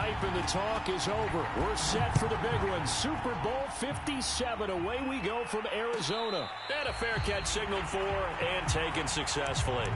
hype and the talk is over. We're set for the big one. Super Bowl 57. Away we go from Arizona. And a fair catch signaled for and taken successfully.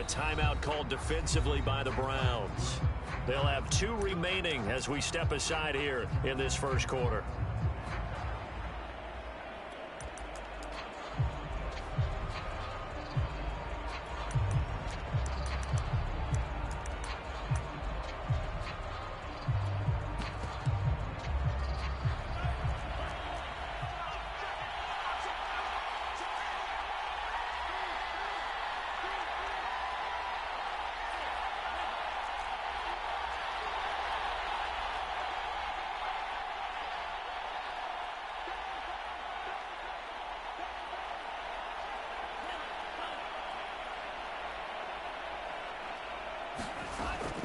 Timeout called defensively by the Browns. They'll have 2 remaining as we step aside here in this first quarter.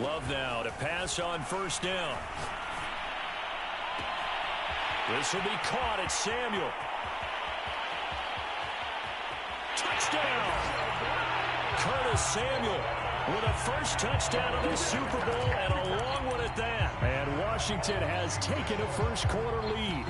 Love now to pass on first down. This will be caught at Samuel. Touchdown! Curtis Samuel with a first touchdown of the Super Bowl and a long one at that. And Washington has taken a first quarter lead.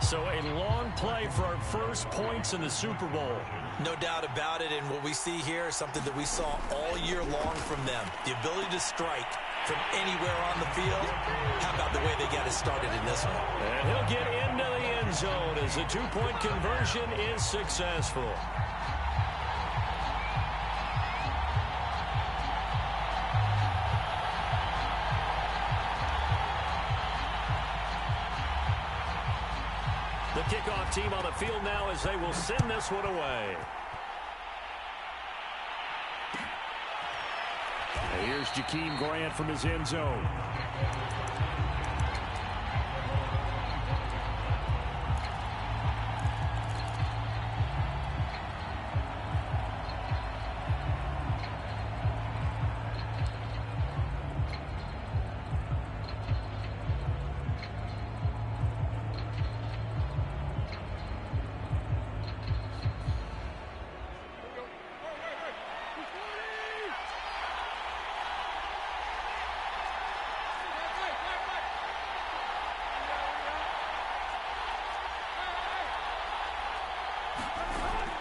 So a long play for our first points in the Super Bowl. No doubt about it, and what we see here is something that we saw all year long from them. The ability to strike from anywhere on the field. How about the way they got it started in this one? And he'll get into the end zone as the 2-point conversion is successful. The kickoff team on the field now as they will send this one away. And here's Jakeem Grant from his end zone.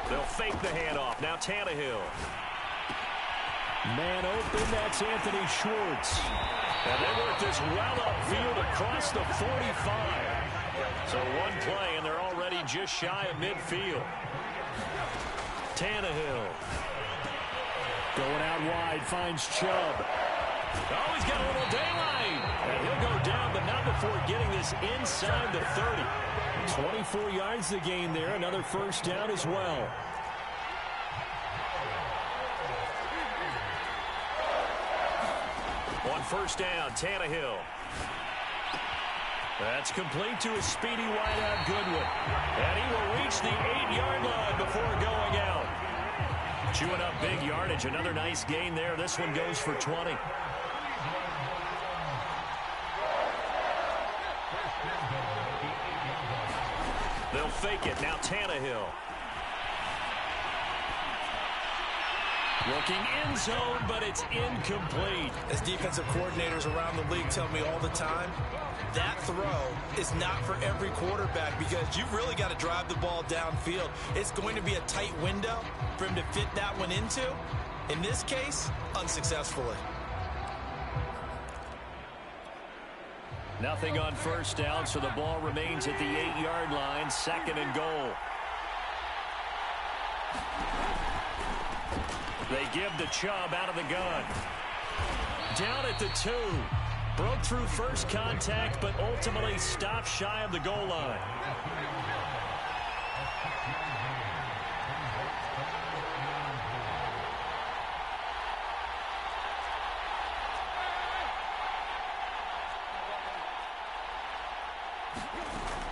They'll fake the handoff. Now Tannehill. Man open, that's Anthony Schwartz. And they work this well upfield across the 45. So one play, and they're already just shy of midfield. Tannehill. Going out wide, finds Chubb. Oh, he's got a little daylight. And he'll go down, but not before getting this inside the 30. 24 yards the gain there. Another first down as well. On first down, Tannehill. That's complete to a speedy wideout Goodwin. And he will reach the 8-yard line before going out. Chewing up big yardage. Another nice gain there. This one goes for 20. They'll fake it. Now Tannehill. Looking end zone, but it's incomplete. As defensive coordinators around the league tell me all the time, that throw is not for every quarterback because you've really got to drive the ball downfield. It's going to be a tight window for him to fit that one into, In this case, unsuccessfully. Nothing on first down, so the ball remains at the 8-yard line, 2nd and goal. They give to Chubb out of the gun. Down at the 2. Broke through first contact, but ultimately stopped shy of the goal line.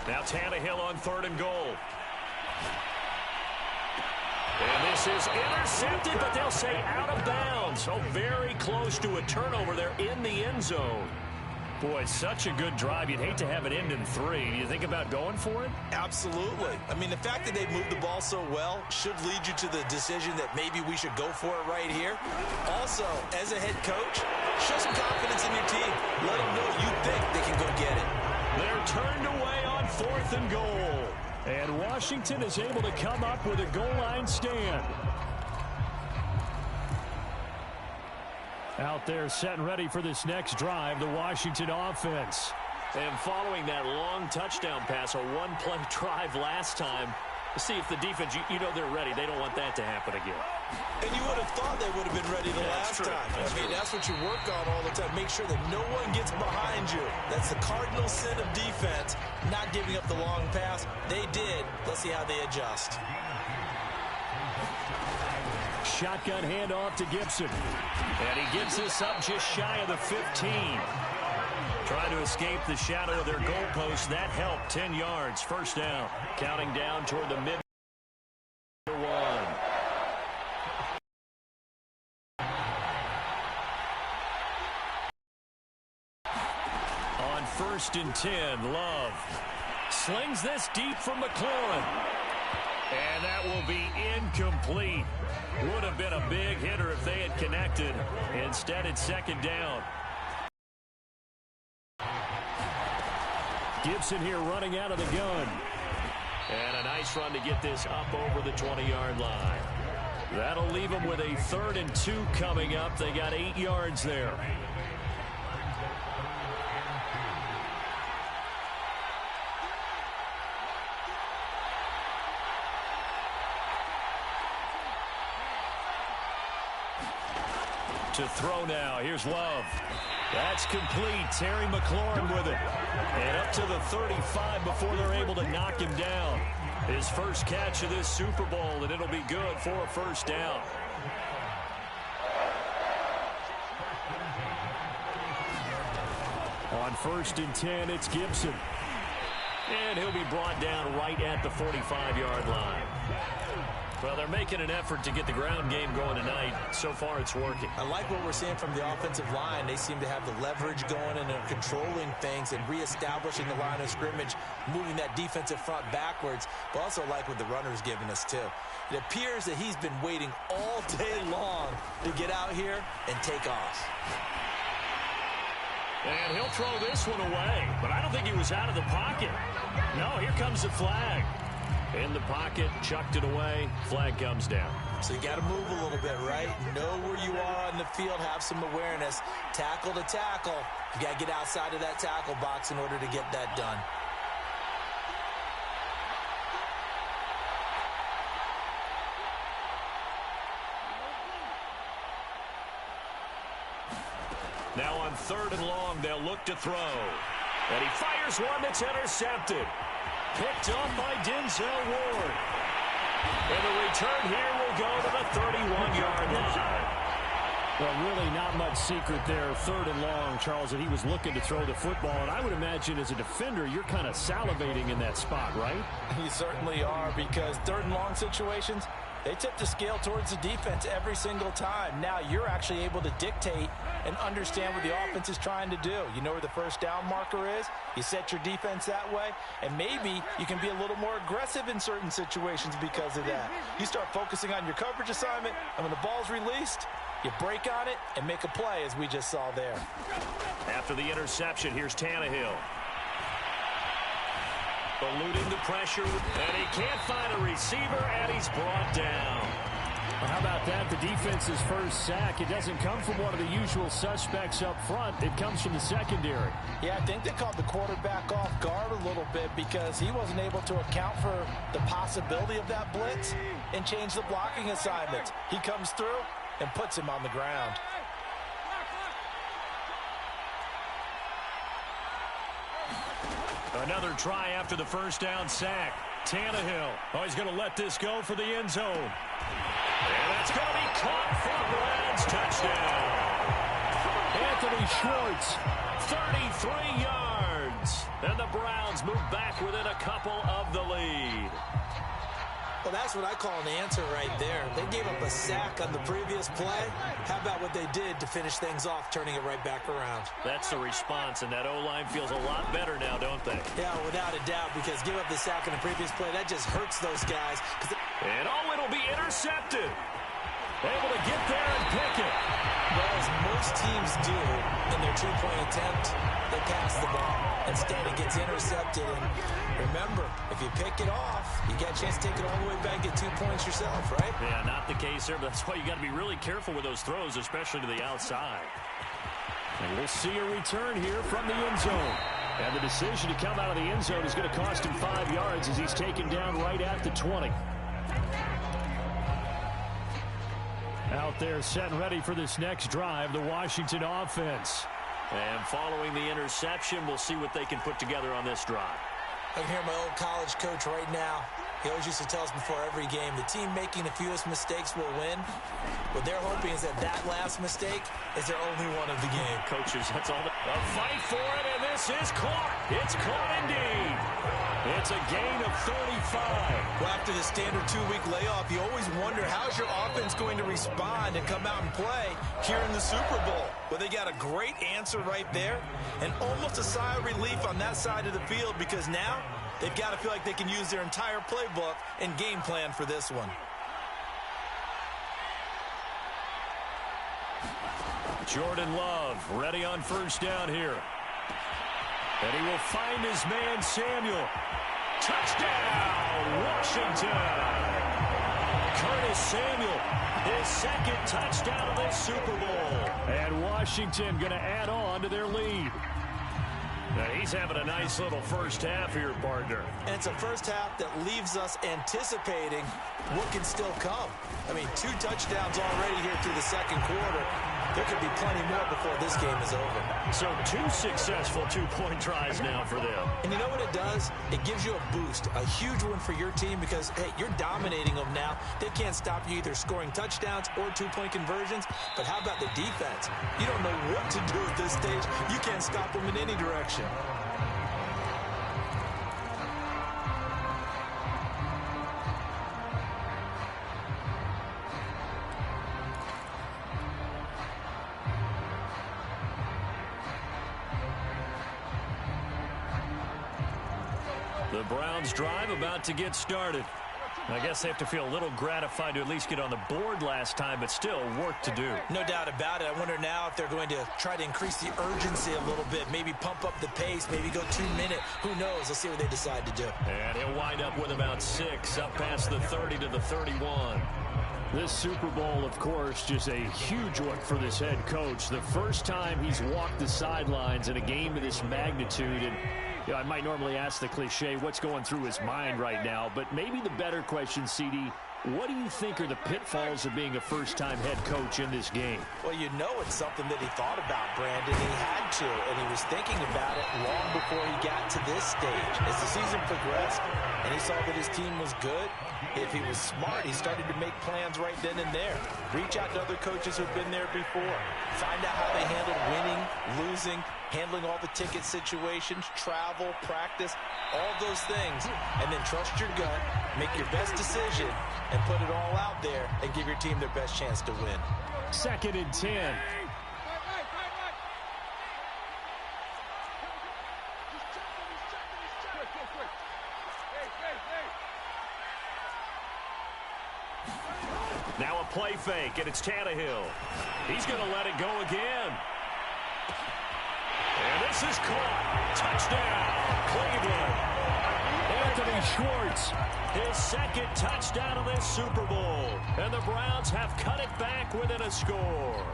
Now Tannehill on 3rd and goal. And this is intercepted, but they'll say out of bounds. So very close to a turnover there in the end zone. Boy, such a good drive. You'd hate to have it end in 3. Do you think about going for it? Absolutely. I mean, the fact that they moved the ball so well should lead you to the decision that maybe we should go for it right here. Also, as a head coach, show some confidence in your team. Let them know you think they can go get it. They're turned away on 4th and goal. And Washington is able to come up with a goal line stand. Out there set and ready for this next drive, the Washington offense. And following that long touchdown pass, a one-play drive last time, to see if the defense, you know they're ready. They don't want that to happen again. And you would have thought they would have been ready the last time. That's what you work on all the time. Make sure that no one gets behind you. That's the cardinal sin of defense, not giving up the long pass. They did. Let's see how they adjust. Shotgun handoff to Gibson. And he gets this up just shy of the 15. Trying to escape the shadow of their goalpost. That helped. 10 yards. First down. Counting down toward the mid. 1. On 1st and 10, Love slings this deep from McLaurin. And that will be incomplete. Would have been a big hitter if they had connected. Instead, it's 2nd down. Gibson here running out of the gun. And a nice run to get this up over the 20-yard line. That'll leave them with a 3rd and 2 coming up. They got 8 yards there. To throw now. Here's Love. That's complete. Terry McLaurin with it. And up to the 35 before they're able to knock him down. His first catch of this Super Bowl, and it'll be good for a first down. On 1st and 10, it's Gibson. And he'll be brought down right at the 45-yard line. Well, they're making an effort to get the ground game going tonight. So far, it's working. I like what we're seeing from the offensive line. They seem to have the leverage going and are controlling things and reestablishing the line of scrimmage, moving that defensive front backwards. But also like what the runner's giving us, too. It appears that he's been waiting all day long to get out here and take off. And he'll throw this one away. But I don't think he was out of the pocket. No, here comes the flag. In the pocket, chucked it away, flag comes down. So you got to move a little bit, right? Know where you are on the field, have some awareness. Tackle to tackle. You got to get outside of that tackle box in order to get that done. Now on 3rd and long, they'll look to throw. And he fires one that's intercepted. Picked up by Denzel Ward. And the return here will go to the 31-yard line. Well, really not much secret there. 3rd and long, Charles, that he was looking to throw the football. And I would imagine as a defender, you're kind of salivating in that spot, right? You certainly are, because 3rd and long situations, they tip the scale towards the defense every single time. Now you're actually able to dictate and understand what the offense is trying to do. You know where the first down marker is. You set your defense that way, and maybe you can be a little more aggressive in certain situations because of that. You start focusing on your coverage assignment, and when the ball's released, you break on it and make a play, as we just saw there. After the interception, here's Tannehill. Eluding the pressure, and he can't find a receiver, and he's brought down. Well, how about that? The defense's first sack. It doesn't come from one of the usual suspects up front. It comes from the secondary. Yeah, I think they caught the quarterback off guard a little bit because he wasn't able to account for the possibility of that blitz and change the blocking assignments. He comes through and puts him on the ground. Another try after the first down sack. Tannehill. Oh, he's going to let this go for the end zone. And that's going to be caught for the Browns. Touchdown. Anthony Schwartz, 33 yards. And the Browns move back within a couple of the lead. Well, that's what I call an answer right there. They gave up a sack on the previous play. How about what they did to finish things off, turning it right back around? That's the response, and that O-line feels a lot better now, don't they? Yeah, without a doubt, because give up the sack on the previous play, that just hurts those guys. And it'll be intercepted. Able to get there and pick it. Well, as most teams do in their two-point attempt, they pass the ball. Instead, it gets intercepted. And remember, if you pick it off, you get a chance to take it all the way back, get 2 points yourself, right? Yeah, not the case there, but that's why you got to be really careful with those throws, especially to the outside. And we'll see a return here from the end zone. And the decision to come out of the end zone is going to cost him 5 yards as he's taken down right at the 20. Out there set and ready for this next drive, the Washington offense. And following the interception, we'll see what they can put together on this drive. I can hear my old college coach right now. He always used to tell us before every game, the team making the fewest mistakes will win. What they're hoping is that last mistake is their only one of the game. Coaches, that's all. A fight for it, and this is caught. It's caught indeed. It's a gain of 35. Well, after the standard 2-week layoff, you always wonder how's your offense going to respond and come out and play here in the Super Bowl. Well, they got a great answer right there and almost a sigh of relief on that side of the field because now they've got to feel like they can use their entire playbook and game plan for this one. Jordan Love ready on first down here. And he will find his man Samuel. Touchdown, Washington. Curtis Samuel, his second touchdown of this Super Bowl. And Washington going to add on to their lead. Now he's having a nice little first half here, partner. And it's a first half that leaves us anticipating what can still come. I mean, 2 touchdowns already here through the second quarter. There could be plenty more before this game is over. So 2 successful 2-point tries now for them. And you know what it does? It gives you a boost, a huge one for your team because, hey, you're dominating them now. They can't stop you either scoring touchdowns or 2-point conversions. But how about the defense? You don't know what to do at this stage. You can't stop them in any direction. The Browns drive about to get started. I guess they have to feel a little gratified to at least get on the board last time, but still work to do. No doubt about it. I wonder now if they're going to try to increase the urgency a little bit, maybe pump up the pace, maybe go 2-minute. Who knows? Let's see what they decide to do. And he'll wind up with about 6 up past the 30 to the 31. This Super Bowl, of course, just a huge one for this head coach. The first time he's walked the sidelines in a game of this magnitude. And you know, I might normally ask the cliche, what's going through his mind right now? But maybe the better question, CD, what do you think are the pitfalls of being a first-time head coach in this game? Well, you know it's something that he thought about, Brandon. He had to, and he was thinking about it long before he got to this stage. As the season progressed and he saw that his team was good, if he was smart, he started to make plans right then and there. Reach out to other coaches who've been there before. Find out how they handled winning, losing, handling all the ticket situations, travel, practice, all those things. And then trust your gut, make your best decision, and put it all out there and give your team their best chance to win. 2nd and 10. Now a play fake, and it's Tannehill. He's going to let it go again. And this is caught. Touchdown, Cleveland. Anthony Schwartz, his second touchdown of this Super Bowl. And the Browns have cut it back within a score.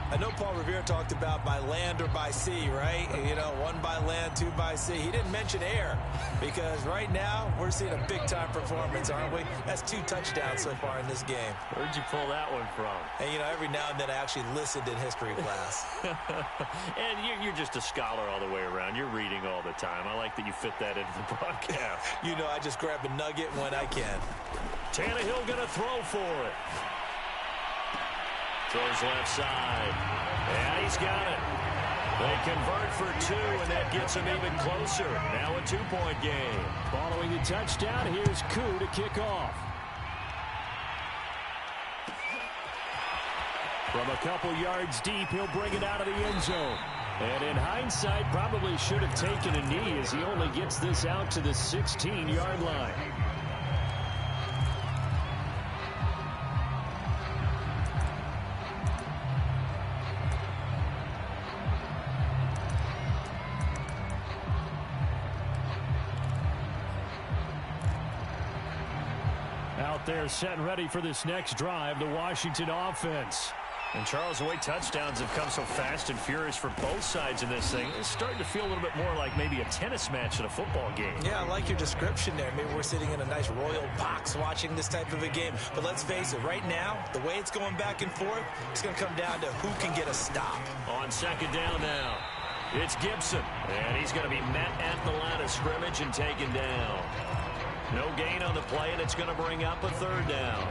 I know Paul Revere talked about by land or by sea, right? You know, 1 by land, 2 by sea. He didn't mention air because right now we're seeing a big-time performance, aren't we? That's 2 touchdowns so far in this game. Where'd you pull that one from? And, you know, every now and then I actually listened in history class. And you're just a scholar all the way around. You're reading all the time. I like that you fit that into the broadcast. You know, I just grab a nugget when I can. Tannehill going to throw for it. Throws left side. And he's got it. They convert for 2, and that gets them even closer. Now a 2-point game. Following the touchdown, here's Koo to kick off. From a couple yards deep, he'll bring it out of the end zone. And in hindsight, probably should have taken a knee as he only gets this out to the 16-yard line. They're set and ready for this next drive, the Washington offense. And Charles, the way touchdowns have come so fast and furious for both sides in this thing, it's starting to feel a little bit more like maybe a tennis match in a football game. Yeah, I like your description there. Maybe we're sitting in a nice royal box watching this type of a game. But let's face it, right now, the way it's going back and forth, it's going to come down to who can get a stop. On second down now, it's Gibson. And he's going to be met at the line of scrimmage and taken down. No gain on the play, and it's going to bring up a 3rd down.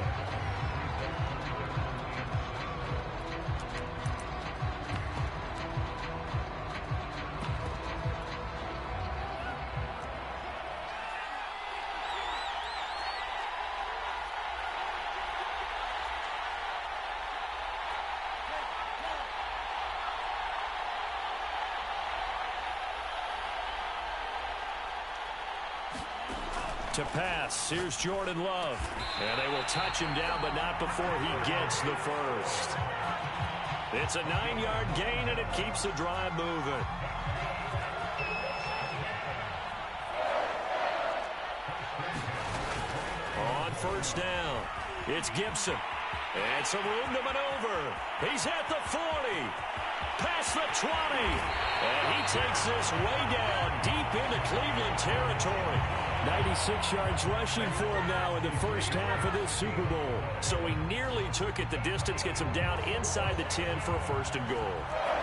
To pass, here's Jordan Love. And they will touch him down, but not before he gets the first. It's a 9-yard gain, and it keeps the drive moving. On first down, it's Gibson. And some room to maneuver. He's at the 40. Past the 20. And he takes this way down, deep into Cleveland territory. 96 yards rushing for him now in the first half of this Super Bowl. So he nearly took it the distance, gets him down inside the 10 for a 1st and goal.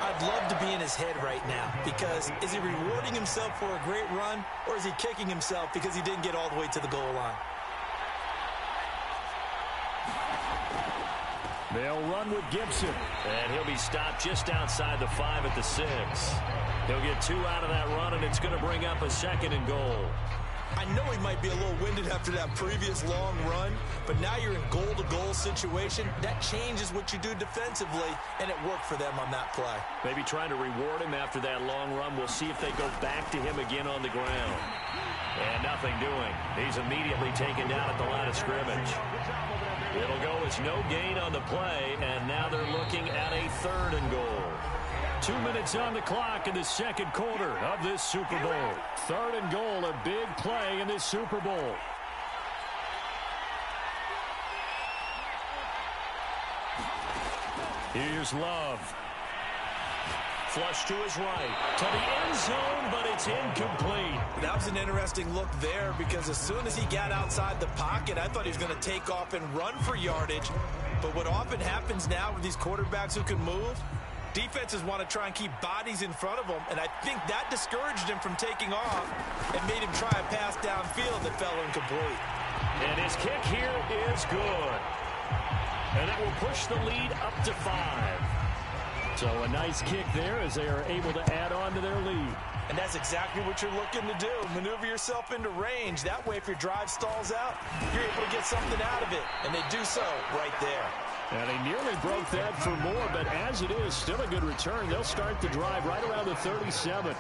I'd love to be in his head right now because is he rewarding himself for a great run or is he kicking himself because he didn't get all the way to the goal line? They'll run with Gibson. And he'll be stopped just outside the 5 at the 6. He'll get 2 out of that run, and it's going to bring up a 2nd and goal. I know he might be a little winded after that previous long run, but now you're in goal-to-goal situation. That changes what you do defensively, and it worked for them on that play. Maybe trying to reward him after that long run. We'll see if they go back to him again on the ground. And nothing doing. He's immediately taken down at the line of scrimmage. It'll go as no gain on the play, and now they're looking at a 3rd and goal. 2 minutes on the clock in the second quarter of this Super Bowl. 3rd and goal, a big play in this Super Bowl. Here's Love. Flush to his right, to the end zone, but it's incomplete. That was an interesting look there because as soon as he got outside the pocket, I thought he was going to take off and run for yardage. But what often happens now with these quarterbacks who can move, defenses want to try and keep bodies in front of them, and I think that discouraged him from taking off and made him try a pass downfield that fell incomplete. And his kick here is good. And that will push the lead up to 5. So a nice kick there as they are able to add on to their lead. And that's exactly what you're looking to do. Maneuver yourself into range. That way, if your drive stalls out, you're able to get something out of it. And they do so right there. And they nearly broke that for more, but as it is, still a good return. They'll start the drive right around the 37.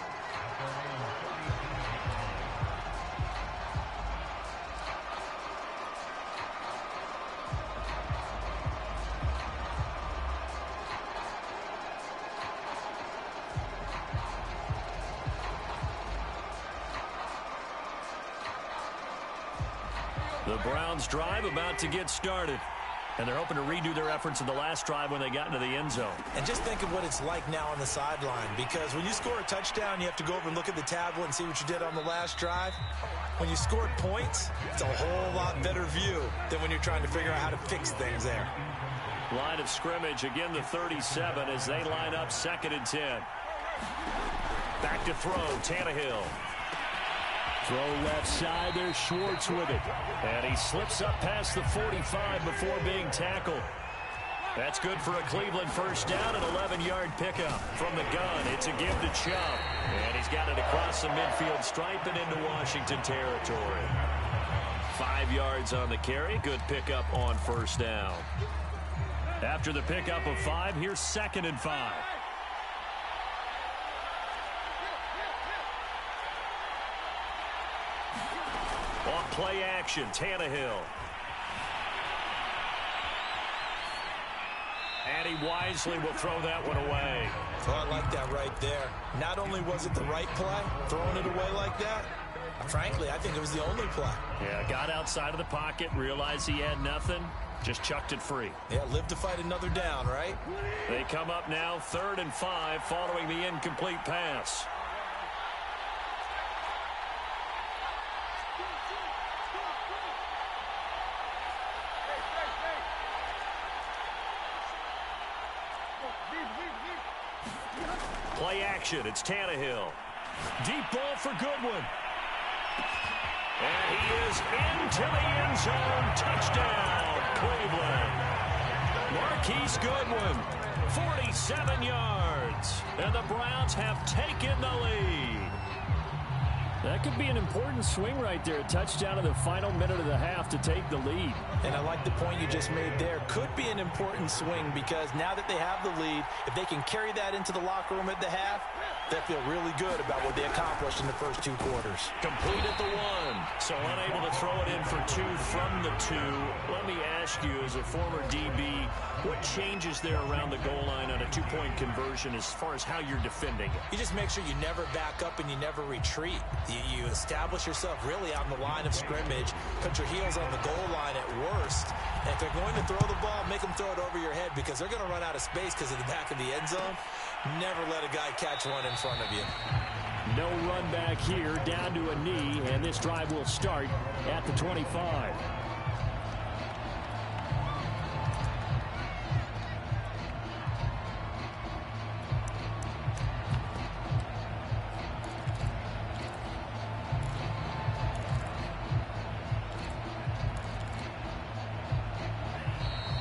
The Browns drive about to get started. And they're hoping to redo their efforts in the last drive when they got into the end zone. And just think of what it's like now on the sideline, because when you score a touchdown, you have to go over and look at the tablet and see what you did on the last drive. When you scored points, it's a whole lot better view than when you're trying to figure out how to fix things there. Line of scrimmage, again the 37 as they line up 2nd and 10. Back to throw, Tannehill. Throw left side, there's Schwartz with it. And he slips up past the 45 before being tackled. That's good for a Cleveland first down, an 11-yard pickup. From the gun, it's a give to Chubb. And he's got it across the midfield stripe and into Washington territory. 5 yards on the carry, good pickup on first down. After the pickup of 5, here's 2nd and 5. On play action, Tannehill. And he wisely will throw that one away. Oh, I like that right there. Not only was it the right play, throwing it away like that, frankly, I think it was the only play. Yeah, got outside of the pocket, realized he had nothing, just chucked it free. Yeah, live to fight another down, right? They come up now 3rd and 5 following the incomplete pass. Play action, it's Tannehill. Deep ball for Goodwin. And he is into the end zone. Touchdown, Cleveland. Marquise Goodwin, 47 yards. And the Browns have taken the lead. That could be an important swing right there. A touchdown in the final minute of the half to take the lead. And I like the point you just made there. Could be an important swing because now that they have the lead, if they can carry that into the locker room at the half, they'll feel really good about what they accomplished in the first 2 quarters. Complete at the 1. So unable to throw it in for 2 from the 2. Let me ask you, as a former DB, what changes there around the goal line on a 2-point conversion as far as how you're defending it? You just make sure you never back up and you never retreat. You establish yourself really on the line of scrimmage, put your heels on the goal line at worst. And if they're going to throw the ball, make them throw it over your head because they're going to run out of space because of the back of the end zone. Never let a guy catch one in front of you. No run back here, down to a knee, and this drive will start at the 25.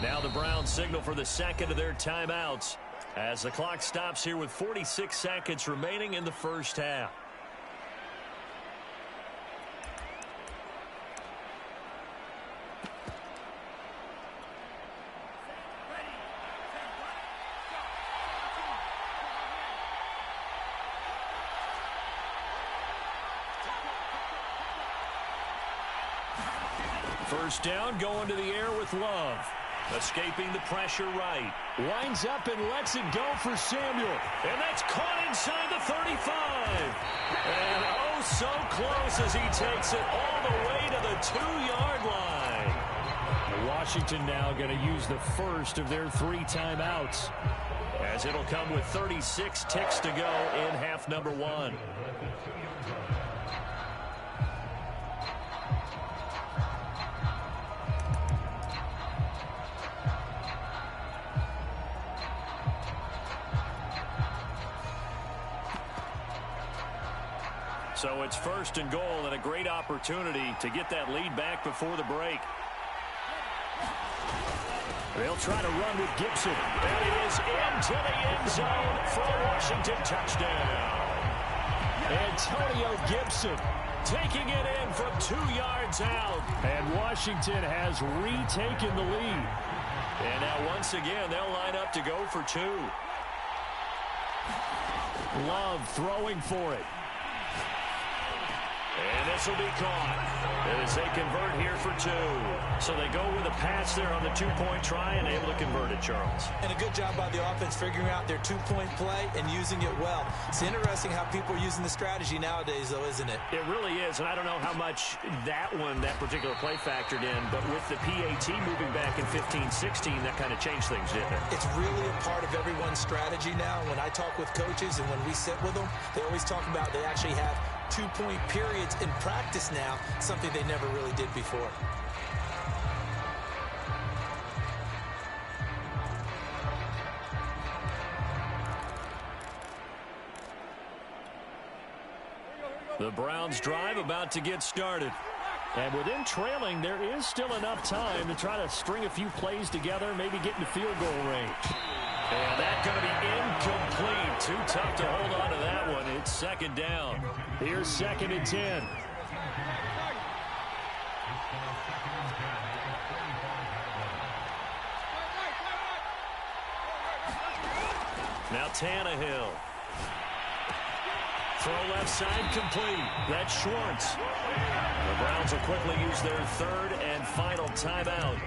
Now the Browns signal for the second of their timeouts as the clock stops here with 46 seconds remaining in the first half. First down, going to the air with Love. Escaping the pressure right. Winds up and lets it go for Samuel. And that's caught inside the 35. And oh, so close as he takes it all the way to the 2-yard line. Washington now going to use the first of their 3 timeouts, as it'll come with 36 ticks to go in half number 1. So it's 1st and goal and a great opportunity to get that lead back before the break. They'll try to run with Gibson. And it is into the end zone for a Washington touchdown. Antonio Gibson taking it in from 2 yards out. And Washington has retaken the lead. And now once again, they'll line up to go for 2. Love throwing for it. And this will be caught as they convert here for 2. So they go with a pass there on the 2-point try and able to convert it, Charles. And a good job by the offense figuring out their 2-point play and using it well. It's interesting how people are using the strategy nowadays, though, isn't it? It really is, and I don't know how much that particular play factored in, but with the PAT moving back in 15-16, that kind of changed things, didn't it? It's really a part of everyone's strategy now. When I talk with coaches and when we sit with them, they always talk about they actually have 2-point periods in practice now, something they never really did before. The Browns drive about to get started. And with them trailing, there is still enough time to try to string a few plays together, maybe get into field goal range. And that's going to be incomplete. Too tough to hold on to that one. It's second down. Here's 2nd and 10. Now Tannehill. Throw left side complete. That's Schwartz. The Browns will quickly use their 3rd and final timeout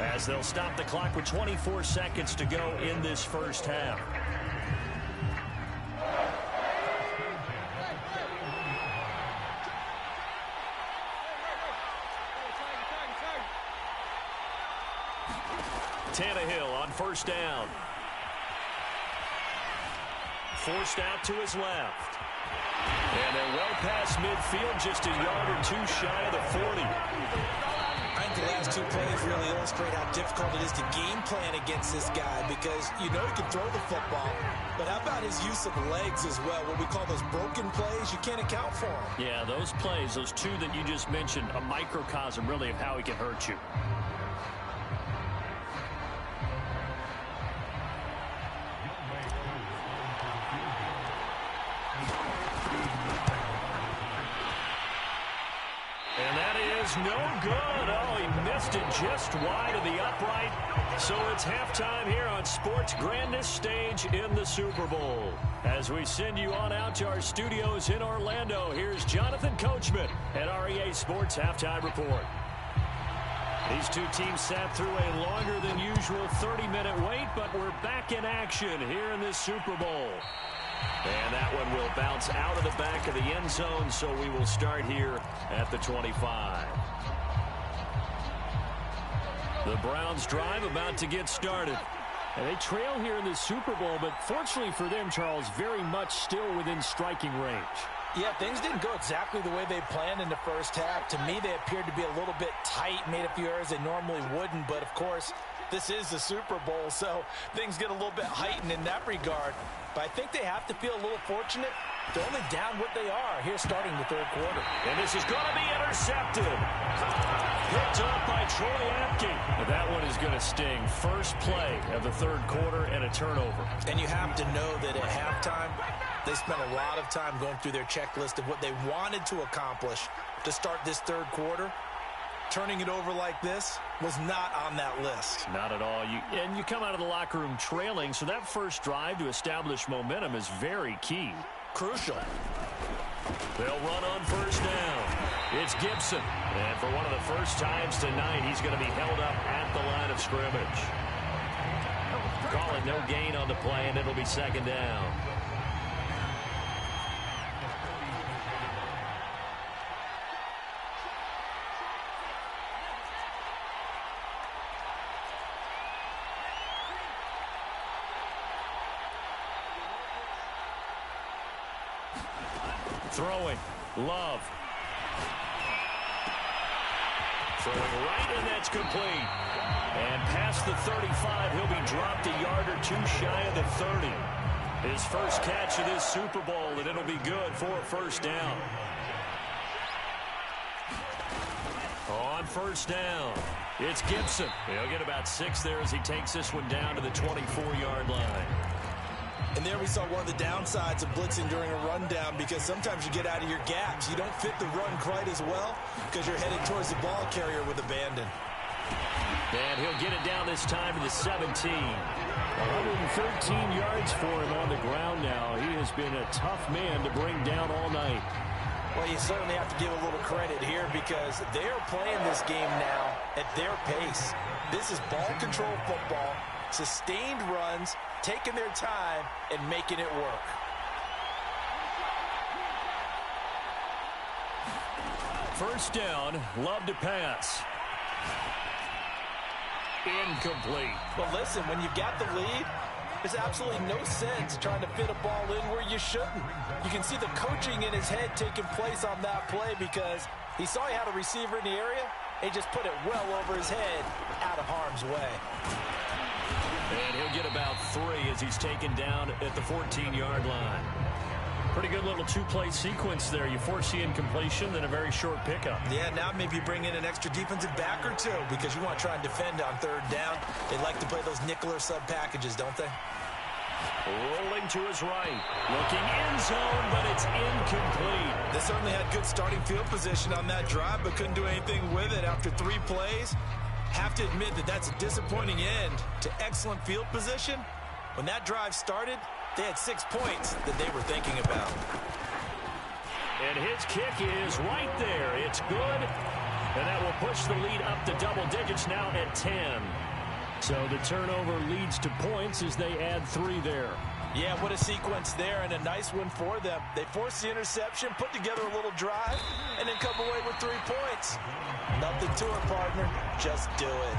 as they'll stop the clock with 24 seconds to go in this first half. Tannehill on first down. Forced out to his left. And they're well past midfield, just a yard or 2 shy of the 40. I think the last 2 plays really illustrate how difficult it is to game plan against this guy because you know he can throw the football, but how about his use of legs as well? What we call those broken plays, you can't account for them. Yeah, those plays, those 2 that you just mentioned, a microcosm really of how he can hurt you. No good. Oh, he missed it just wide of the upright. So it's halftime here on sports' grandest stage in the Super Bowl. As we send you on out to our studios in Orlando, here's Jonathan Coachman at REA Sports Halftime Report. These 2 teams sat through a longer than usual 30-minute wait, but we're back in action here in this Super Bowl. And that one will bounce out of the back of the end zone, so we will start here at the 25. The Browns drive about to get started. And they trail here in the Super Bowl, but fortunately for them, Charles, very much still within striking range. Yeah, things didn't go exactly the way they planned in the first half. To me, they appeared to be a little bit tight, made a few errors they normally wouldn't. But, of course, this is the Super Bowl, so things get a little bit heightened in that regard. But I think they have to feel a little fortunate. They're only down what they are here starting the 3rd quarter. And this is going to be intercepted. Picked up by Troy Apke. That one is going to sting. First play of the 3rd quarter and a turnover. And you have to know that at halftime, they spent a lot of time going through their checklist of what they wanted to accomplish to start this 3rd quarter. Turning it over like this was not on that list. Not at all. And you come out of the locker room trailing, so that first drive to establish momentum is very key. Crucial. They'll run on first down. It's Gibson. And for one of the first times tonight, he's going to be held up at the line of scrimmage. Call it no gain on the play, and it'll be 2nd down. Throwing. Love. Throwing right, and that's complete. And past the 35, he'll be dropped a yard or 2 shy of the 30. His first catch of this Super Bowl, and it'll be good for a first down. On first down, it's Gibson. He'll get about 6 there as he takes this one down to the 24-yard line. And there we saw one of the downsides of blitzing during a rundown because sometimes you get out of your gaps. You don't fit the run quite as well because you're headed towards the ball carrier with abandon. And he'll get it down this time to the 17. 113 yards for him on the ground now. He has been a tough man to bring down all night. Well, you certainly have to give a little credit here because they're playing this game now at their pace. This is ball control football, sustained runs, taking their time, and making it work. First down, Love to pass. Incomplete. But listen, when you've got the lead, there's absolutely no sense trying to fit a ball in where you shouldn't. You can see the coaching in his head taking place on that play because he saw he had a receiver in the area. He just put it well over his head, out of harm's way. And he'll get about 3 as he's taken down at the 14-yard line. Pretty good little two-play sequence there. You force the incompletion, then a very short pickup. Yeah, now maybe bring in an extra defensive back or two because you want to try and defend on third down. They like to play those nickel or sub packages, don't they? Rolling to his right. Looking end zone, but it's incomplete. They certainly had good starting field position on that drive, but couldn't do anything with it after 3 plays. Have to admit that that's a disappointing end to excellent field position. When that drive started, they had 6 points that they were thinking about. And his kick is right there. It's good. And that will push the lead up to double digits now at 10. So the turnover leads to points as they add 3 there. Yeah, what a sequence there and a nice one for them. They forced the interception, put together a little drive, and then come away with 3 points. Nothing to it, partner. Just do it.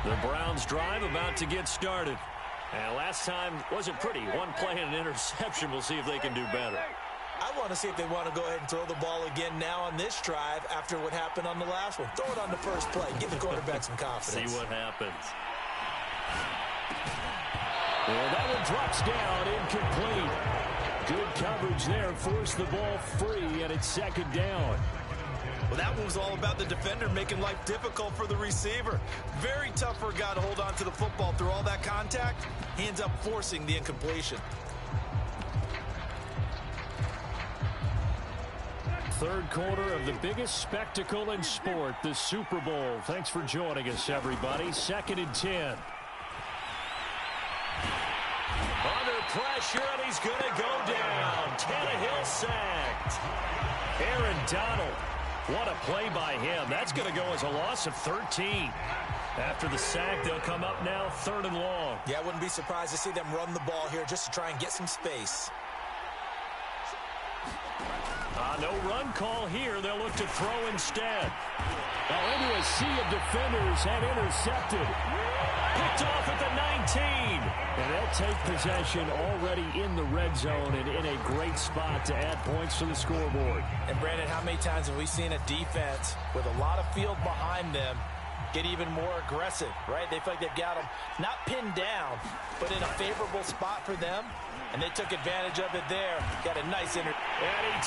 The Browns drive about to get started. And last time wasn't pretty. 1 play and an interception. We'll see if they can do better. I want to see if they want to go ahead and throw the ball again now on this drive after what happened on the last one. Throw it on the first play. Give the quarterback some confidence. See what happens. Well, that one drops down, incomplete. Good coverage there. Forced the ball free, and it's 2nd down. Well, that one was all about the defender making life difficult for the receiver. Very tough for a guy to hold on to the football through all that contact. He ends up forcing the incompletion. Third quarter of the biggest spectacle in sport, the Super Bowl. Thanks for joining us, everybody. 2nd and 10. Under pressure, and he's going to go down. Tannehill sacked. Aaron Donald. What a play by him. That's going to go as a loss of 13. After the sack, they'll come up now 3rd and long. Yeah, I wouldn't be surprised to see them run the ball here just to try and get some space. No run call here. They'll look to throw instead. Now into a sea of defenders and intercepted. Picked off at the 19. And they'll take possession already in the red zone and in a great spot to add points to the scoreboard. And Brandon, how many times have we seen a defense with a lot of field behind them get even more aggressive, right? They feel like they've got them not pinned down, but in a favorable spot for them. And they took advantage of it there. Got a nice And he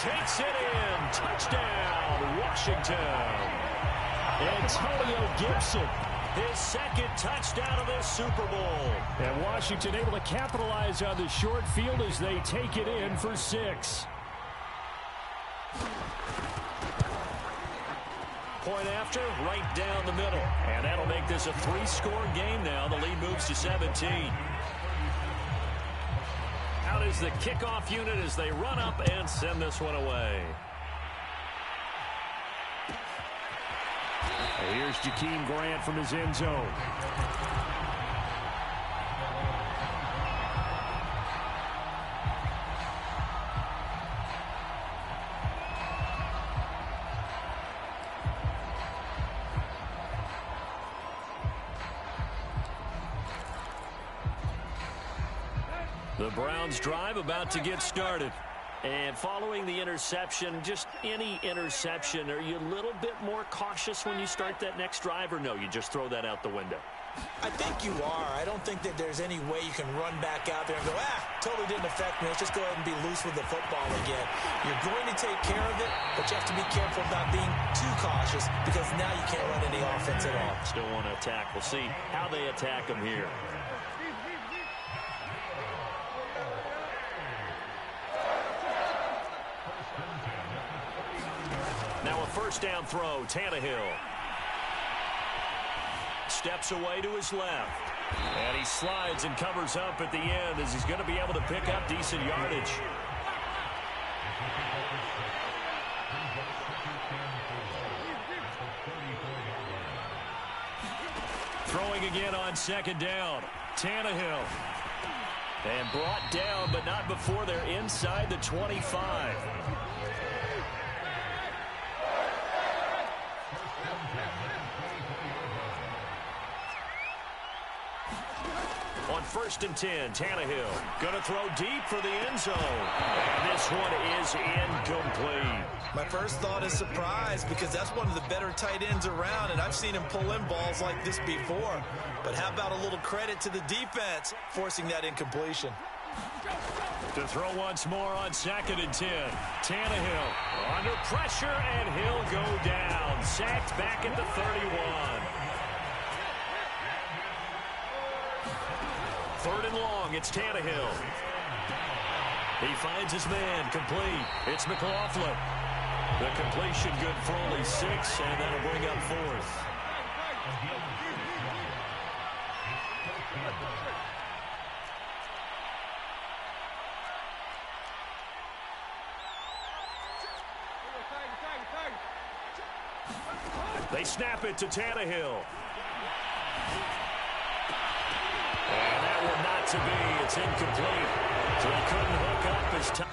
takes it in. Touchdown, Washington. Antonio Gibson. His 2nd touchdown of this Super Bowl. And Washington able to capitalize on the short field as they take it in for 6. Point after, right down the middle. And that'll make this a 3-score game now. The lead moves to 17. Out is the kickoff unit as they run up and send this one away. Here's Jakeem Grant from his end zone. The Browns drive about to get started. And following the interception, just any interception, are you a little bit more cautious when you start that next drive, or no, you just throw that out the window? I think you are. I don't think that there's any way you can run back out there and go, totally didn't affect me. Let's just go ahead and be loose with the football again. You're going to take care of it, but you have to be careful about being too cautious because now you can't run any offense at all. Still want to attack. We'll see how they attack them here. Now a first down throw, Tannehill. Steps away to his left. And he slides and covers up at the end as he's going to be able to pick up decent yardage. Throwing again on second down. Tannehill. And brought down, but not before they're inside the 25. On 1st and 10, Tannehill going to throw deep for the end zone. And this one is incomplete. My first thought is surprise because that's one of the better tight ends around, and I've seen him pull in balls like this before. But how about a little credit to the defense forcing that incompletion? To throw once more on 2nd and 10. Tannehill under pressure, and he'll go down. Sacked back at the 31. 3rd and long, it's Tannehill. He finds his man, complete. It's McLaughlin. The completion good for only 6, and that'll bring up 4th. They snap it to Tannehill. And that one not to be. It's incomplete. So he couldn't hook up his time.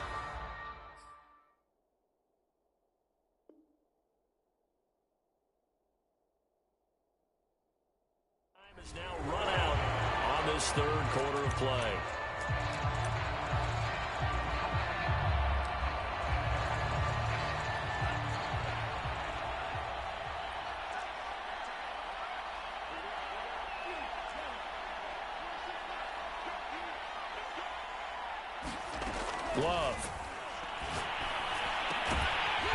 Time is now run out on this 3rd quarter of play. Love.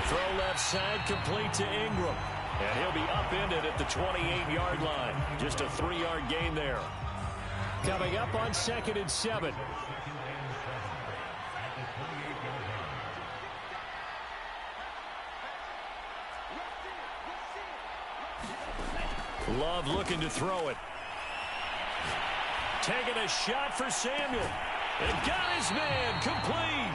Throw left side, complete to Ingram. And he'll be upended at the 28-yard line. Just a 3-yard gain there. Coming up on 2nd and 7. Love looking to throw it. Taking a shot for Samuel. And got his man complete.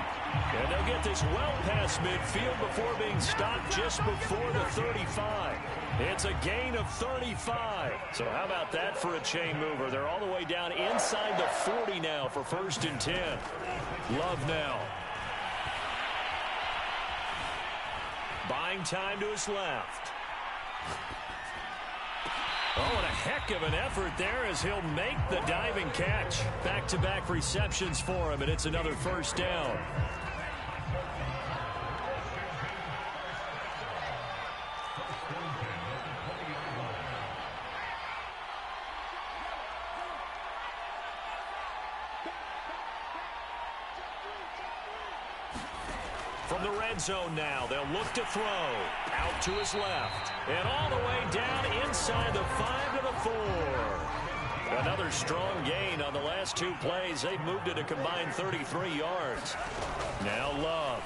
And they'll get this well past midfield before being stopped just before the 35. It's a gain of 35. So how about that for a chain mover? They're all the way down inside the 40 now for 1st and 10. Love now. Buying time to his left. Oh, and a heck of an effort there as he'll make the diving catch. Back-to-back receptions for him, and it's another 1st down. From the red zone now, they'll look to throw. Out to his left. And all the way down inside the 5 to the 4. Another strong gain on the last 2 plays. They've moved it a combined 33 yards. Now Love.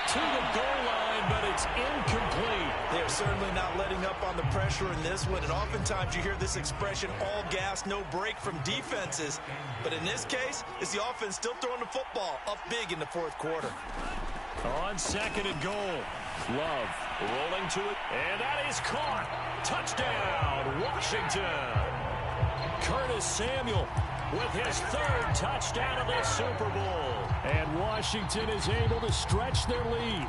To the goal line, but it's incomplete. They're certainly not letting up on the pressure in this one, and oftentimes you hear this expression, all gas, no break from defenses. But in this case, it's the offense still throwing the football up big in the 4th quarter. On 2nd and goal. Love rolling to it, and that is caught. Touchdown, Washington. Curtis Samuel with his 3rd touchdown of the Super Bowl. And Washington is able to stretch their lead.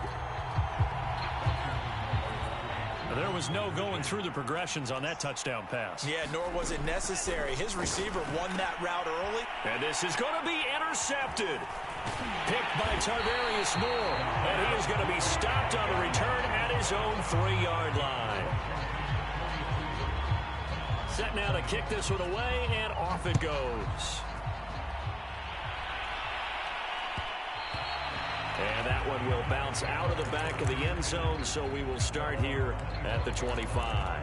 There was no going through the progressions on that touchdown pass. Yeah, nor was it necessary. His receiver won that route early. And this is going to be intercepted. Picked by Tarvarius Moore. And he is going to be stopped on the return at his own 3-yard line. Set now to kick this one away, and off it goes. And that one will bounce out of the back of the end zone, so we will start here at the 25.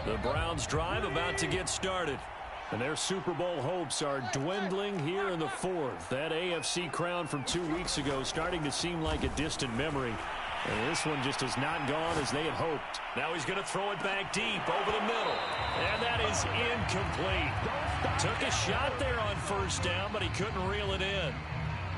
The Browns drive about to get started. And their Super Bowl hopes are dwindling here in the fourth. That AFC crown from 2 weeks ago starting to seem like a distant memory. And this one just has not gone as they had hoped. Now he's going to throw it back deep over the middle. And that is incomplete. Took a shot there on first down, but he couldn't reel it in.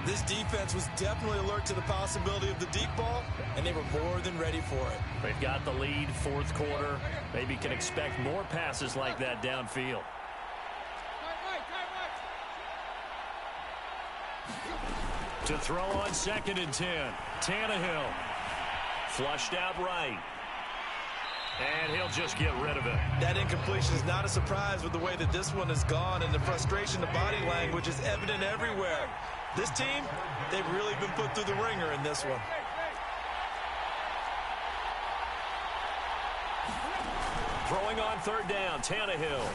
This defense was definitely alert to the possibility of the deep ball, and they were more than ready for it. They've got the lead, fourth quarter. Maybe can expect more passes like that downfield. To throw on 2nd and 10. Tannehill. Flushed out right. And he'll just get rid of it. That incompletion is not a surprise with the way that this one has gone, and the frustration, the body language is evident everywhere. This team, they've really been put through the ringer in this one. Throwing on 3rd down, Tannehill.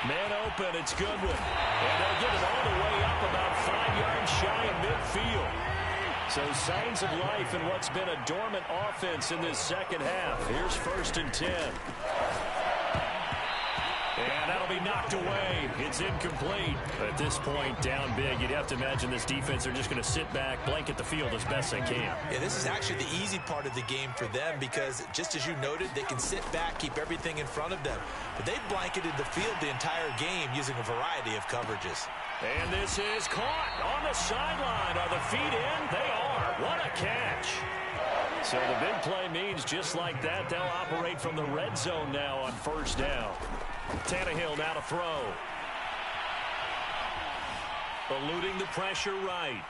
Man open, it's Goodwin. And they'll get it all the way up about 5 yards shy of midfield. So signs of life in what's been a dormant offense in this second half. Here's 1st and 10. And that'll be knocked away. It's incomplete. At this point, down big, you'd have to imagine this defense are just going to sit back, blanket the field as best they can. Yeah, this is actually the easy part of the game for them because, just as you noted, they can sit back, keep everything in front of them. But they've blanketed the field the entire game using a variety of coverages. And this is caught on the sideline. Are the feet in? They are. What a catch. So the big play means just like that, they'll operate from the red zone now on 1st down. Tannehill now to throw. Eluding the pressure right.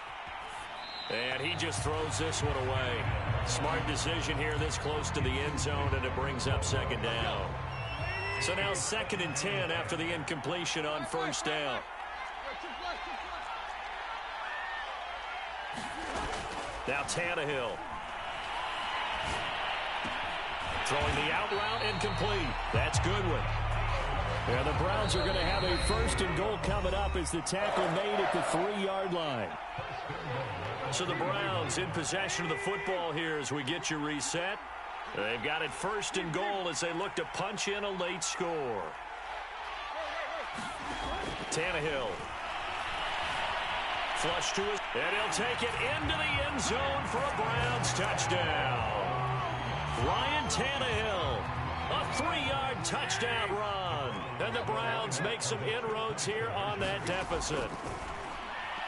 And he just throws this one away. Smart decision here this close to the end zone, and it brings up 2nd down. So now 2nd and 10 after the incompletion on 1st down. Now Tannehill. Throwing the out route, incomplete. That's Goodwin. And the Browns are going to have a 1st and goal coming up as the tackle made at the 3-yard line. So the Browns in possession of the football here as we get you reset. They've got it 1st and goal as they look to punch in a late score. Tannehill. Flush to his, and he'll take it into the end zone for a Browns touchdown. Ryan Tannehill, a 3-yard touchdown run. And the Browns make some inroads here on that deficit.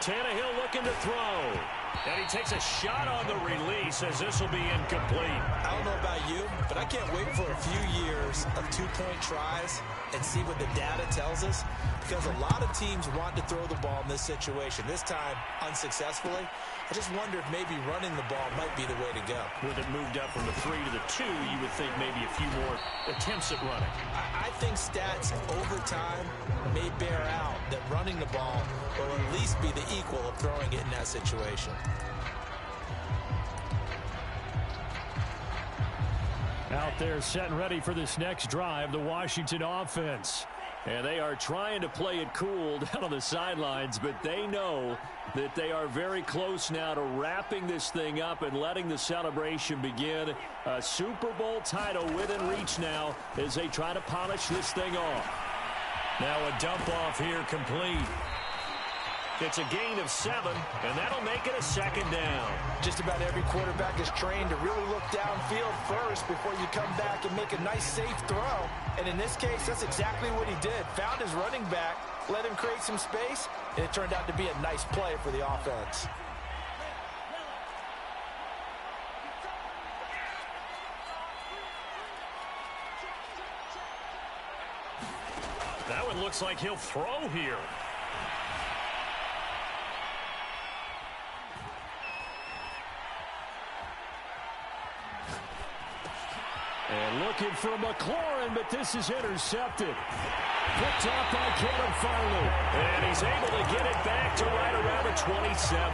Tannehill looking to throw. And he takes a shot on the release as this will be incomplete. I don't know about you, but I can't wait for a few years of 2-point tries and see what the data tells us. Because a lot of teams want to throw the ball in this situation. This time, unsuccessfully. I just wonder if maybe running the ball might be the way to go. With it moved up from the 3 to the 2, you would think maybe a few more attempts at running. I think stats over time may bear out that running the ball will at least be the equal of throwing it in that situation. Out there set and ready for this next drive, the Washington offense. And they are trying to play it cool down on the sidelines, but they know that they are very close now to wrapping this thing up and letting the celebration begin. A Super Bowl title within reach now as they try to polish this thing off. Now a dump off here complete. It's a gain of 7, and that'll make it a 2nd down. Just about every quarterback is trained to really look downfield first before you come back and make a nice, safe throw. And in this case, that's exactly what he did. Found his running back, let him create some space, and it turned out to be a nice play for the offense. That one looks like he'll throw here. And looking for McLaurin, but this is intercepted. Picked off by Caleb Farley. And he's able to get it back to right around the 27.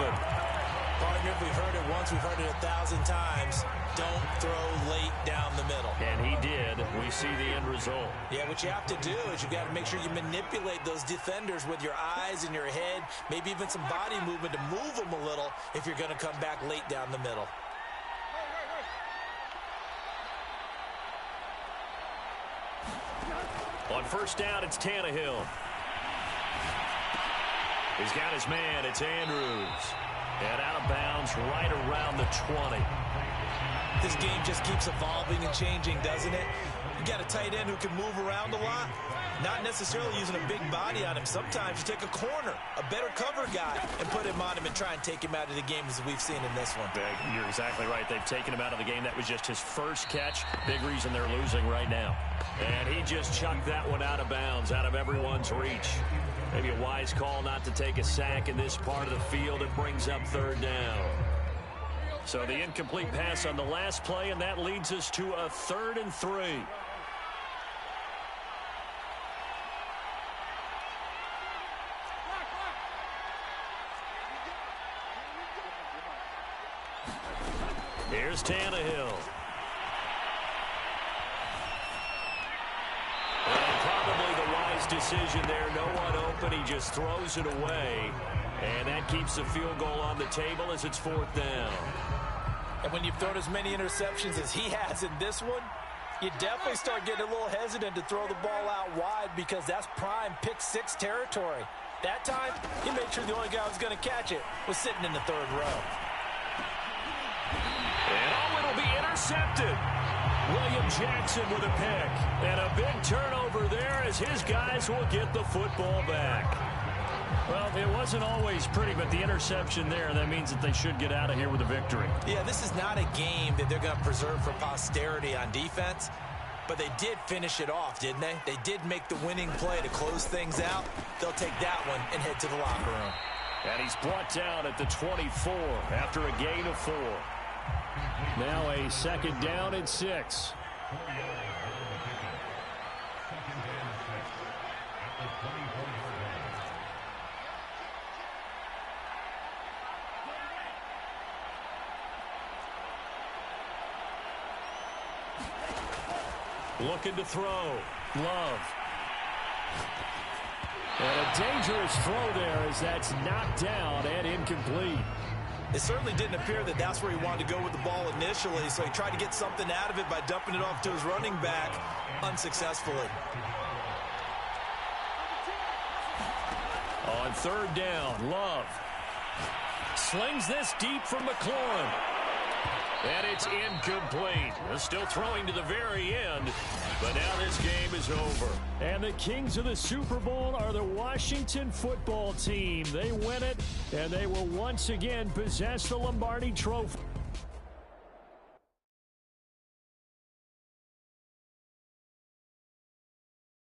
Partner, we've heard it once, we've heard it 1,000 times. Don't throw late down the middle. And he did. We see the end result. Yeah, what you have to do is you've got to make sure you manipulate those defenders with your eyes and your head, maybe even some body movement to move them a little if you're going to come back late down the middle. On first down, it's Tannehill. He's got his man. It's Andrews. And out of bounds right around the 20. This game just keeps evolving and changing, doesn't it? You got a tight end who can move around a lot, not necessarily using a big body on him. Sometimes you take a corner, a better cover guy, and put him on him and try and take him out of the game as we've seen in this one. You're exactly right. They've taken him out of the game. That was just his first catch. Big reason they're losing right now. And he just chucked that one out of bounds, out of everyone's reach. Maybe a wise call not to take a sack in this part of the field. It brings up third down. So the incomplete pass on the last play, and that leads us to a 3rd and 3. Here's Tannehill. And probably the wise decision there. No one open. He just throws it away. And that keeps the field goal on the table as it's 4th down. And when you've thrown as many interceptions as he has in this one, you definitely start getting a little hesitant to throw the ball out wide because that's prime pick 6 territory. That time, he made sure the only guy who was going to catch it was sitting in the 3rd row. And it'll be intercepted. William Jackson with a pick. And a big turnover there as his guys will get the football back. Well, it wasn't always pretty, but the interception there, that means that they should get out of here with a victory. Yeah, this is not a game that they're going to preserve for posterity on defense, but they did finish it off, didn't they? They did make the winning play to close things out. They'll take that one and head to the locker room. And he's brought down at the 24 after a gain of 4. Now a 2nd down and 6. Looking to throw. Love. And a dangerous throw there as that's knocked down and incomplete. It certainly didn't appear that that's where he wanted to go with the ball initially, so he tried to get something out of it by dumping it off to his running back unsuccessfully. On 3rd down, Love slings this deep from McLaurin. And it's incomplete. They're still throwing to the very end, but now this game is over. And the kings of the Super Bowl are the Washington football team. They win it, and they will once again possess the Lombardi Trophy.